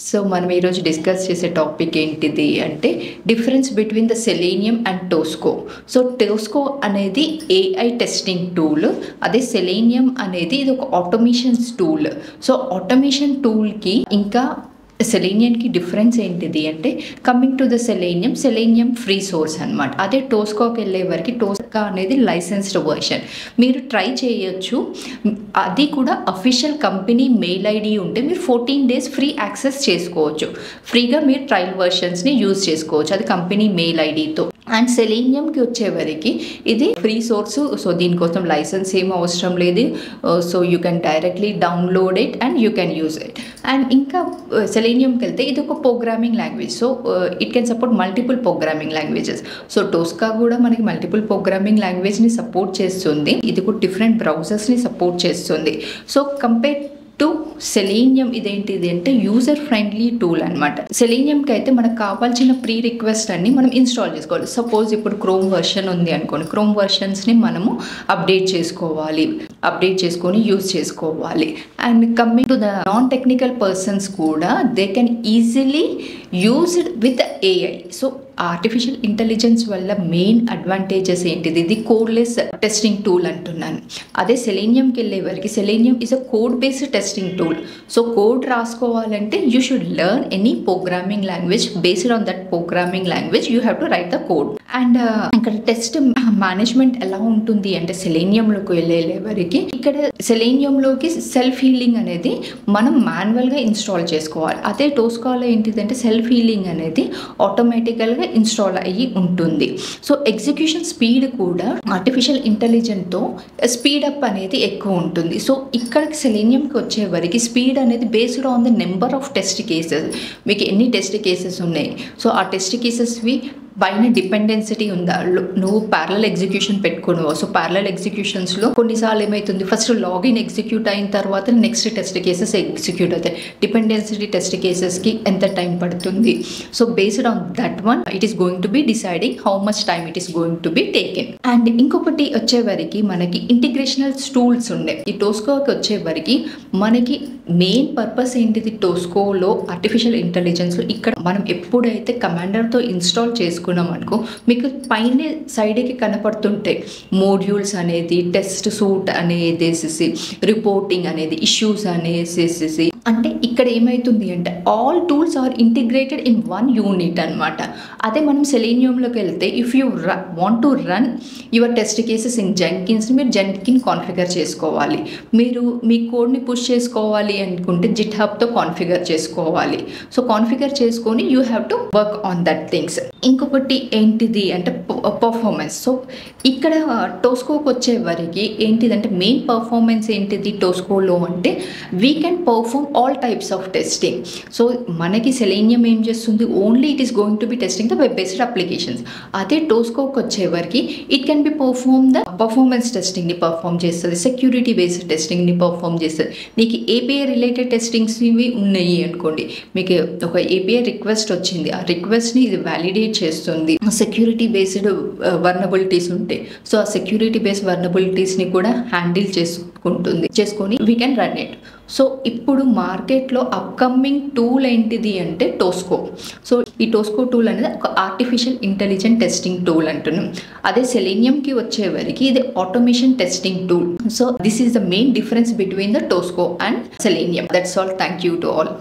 So మనం ఈరోజు discuss చేసే టాపిక్ ఏంటిది అంటే difference between the Selenium and Tosca. So Tosca అనేది ఏఐ టెస్టింగ్ టూల్, అదే సెలీనియం అనేది ఇది ఒక ఆటోమేషన్స్ టూల్. సో ఆటోమేషన్ టూల్కి ఇంకా సెలీనియంకి డిఫరెన్స్ ఏంటిది అంటే coming to the Selenium free source అనమాట. అదే టోస్కోకి వెళ్ళే వరకు టోస్కా అనేది లైసెన్స్డ్ వర్షన్, మీరు ట్రై చేయొచ్చు. అది కూడా అఫీషియల్ కంపెనీ మెయిల్ ఐడి ఉంటే మీరు 14 days ఫ్రీ యాక్సెస్ చేసుకోవచ్చు. ఫ్రీగా మీరు ట్రయల్ వర్షన్స్ని యూజ్ చేసుకోవచ్చు, అది కంపెనీ మెయిల్ ఐడితో. అండ్ సెలీనియంకి వచ్చేవరకు ఇది ఫ్రీ సోర్స్, సో దీనికోసం లైసెన్స్ ఏం అవసరం లేదు. So you can directly download it and you can use it. And ఇంకా సెలీనియంకి వెళ్తే ఇది ఒక programming language, so it can support multiple programming languages. So Tosca కూడా మనకి మల్టిపుల్ ప్రోగ్రామింగ్ లాంగ్వేజ్ని సపోర్ట్ చేస్తుంది, ఇది కూడా డిఫరెంట్ బ్రౌజర్స్ని సపోర్ట్ చేస్తుంది. సో కంపేర్ టు సెలీనియం ఇదేంటిది అంటే యూజర్ ఫ్రెండ్లీ టూల్ అనమాట. సెలీనియంకి అయితే మనకు కావాల్సిన ప్రీ రిక్వెస్ట్ అన్ని మనం ఇన్స్టాల్ చేసుకోవాలి. సపోజ్ ఇప్పుడు క్రోమ్ వర్షన్ ఉంది అనుకోండి, క్రోమ్ వర్షన్స్ని మనము అప్డేట్ చేసుకొని యూజ్ చేసుకోవాలి. And coming to the non technical persons కూడా they can easily used with AI. So artificial intelligence వల్ల మెయిన్ అడ్వాంటేజెస్ ఏంటిది, ఇది కోడ్లెస్ టెస్టింగ్ టూల్ అంటున్నాను. అదే సెలీనియంకి వెళ్ళే వరకు Selenium is a code based testing tool. So code రాసుకోవాలంటే you should learn any programming language, based on that programming language you have to write the code. And ఇక్కడ test management ఎలా ఉంటుంది అంటే సెలీనియంలోకి వెళ్ళే వరకు ఇక్కడ సెలీనియంలోకి సెల్ఫ్ హీలింగ్ అనేది మనం మాన్యువల్గా ఇన్స్టాల్ చేసుకోవాలి. అదే టోస్కాలో ఏంటిదంటే సెల్ఫ్ హీలింగ్ అనేది ఆటోమేటికల్గా ఇన్స్టాల్ అయ్యి ఉంటుంది. సో ఎగ్జిక్యూషన్ స్పీడ్ కూడా ఆర్టిఫిషియల్ ఇంటెలిజెన్స్తో స్పీడప్ అనేది ఎక్కువ ఉంటుంది. సో ఇక్కడికి సెలీనియంకి వచ్చే వరకు స్పీడ్ అనేది based on the number of test cases, మీకు ఎన్ని టెస్ట్ కేసెస్ ఉన్నాయి, సో ఆ టెస్ట్ కేసెస్వి పైన డిపెండెన్సిటీ ఉందా, నువ్వు ప్యారలల్ ఎగ్జిక్యూషన్ పెట్టుకున్నావు. సో ప్యారలల్ ఎగ్జిక్యూషన్స్లో కొన్నిసార్లు ఏమవుతుంది, ఫస్ట్ లాగిన్ ఎగ్జిక్యూట్ అయిన తర్వాత నెక్స్ట్ టెస్ట్ కేసెస్ ఎగ్జిక్యూట్ అవుతాయి. డిపెండెన్సిటీ టెస్ట్ కేసెస్కి ఎంత టైం పడుతుంది, so based on that one it is going to B deciding how much time it is going to be taken. And ఇంకొకటి వచ్చేవరకు మనకి ఇంటిగ్రేషనల్ టూల్స్ ఉండే. ఈ టోస్కోకి వచ్చేవరకు మనకి మెయిన్ పర్పస్ ఏంటిది, టోస్కోలో ఆర్టిఫిషియల్ ఇంటెలిజెన్స్లో ఇక్కడ మనం ఎప్పుడైతే కమాండర్తో ఇన్స్టాల్ చేసుకున్నాం అనుకో, మీకు పైన సైడ్కి కనపడుతుంటాయి మోడ్యూల్స్ అనేది, టెస్ట్ సూట్ అనేసి, రిపోర్టింగ్ అనేది, ఇష్యూస్ అనేసి. అంటే ఇక్కడ ఏమవుతుంది అంటే all tools are integrated in one unit అనమాట. అదే మనం సెలీనియంలోకి వెళ్తే if you want to run your test cases in Jenkins, మీరు జెన్కిన్ కాన్ఫిగర్ చేసుకోవాలి. మీరు మీ కోడ్ని పుష్ చేసుకోవాలి అనుకుంటే జిట్ హబ్తో కాన్ఫిగర్ చేసుకోవాలి. సో కాన్ఫిగర్ చేసుకొని you have to work on that things. ఇంకొకటి ఏంటిది అంటే పర్ఫార్మెన్స్. సో ఇక్కడ టోస్కోకి వచ్చే వరకు ఏంటిదంటే మెయిన్ పర్ఫార్మెన్స్ ఏంటిది టోస్కోలో అంటే we can perform all types of testing. So మనకి సెలీనియం ఏం చేస్తుంది, only it is going to be testing the web based applications. అదే టోస్కోకి వచ్చేవరకు it can be perform the performance టెస్టింగ్ని పర్ఫార్మ్ చేస్తుంది, సెక్యూరిటీ బేస్డ్ టెస్టింగ్ని పర్ఫార్మ్ చేస్తుంది. నీకు ఏపీఐ రిలేటెడ్ టెస్టింగ్స్ ఇవి ఉన్నాయి అనుకోండి, మీకు ఒక ఏపీఐ రిక్వెస్ట్ వచ్చింది, ఆ రిక్వెస్ట్ని ఇది వ్యాలిడేట్ చేస్తుంది. సెక్యూరిటీ బేస్డ్ వర్నబిలిటీస్ ఉంటాయి, సో ఆ సెక్యూరిటీ బేస్డ్ వర్నబిలిటీస్ని కూడా హ్యాండిల్ చేసుకొని we can run it. So ఇప్పుడు మార్కెట్లో అప్కమింగ్ టూల్ ఏంటిది అంటే టోస్కో. సో ఈ టోస్కో టూల్ అనేది ఒక ఆర్టిఫిషియల్ ఇంటెలిజెంట్ టెస్టింగ్ టూల్ అంటున్నాం. అదే సెలీనియంకి వచ్చేవరకు ఇది automation testing tool. So this is the main difference between the Tosca and Selenium. That's all. Thank you to all.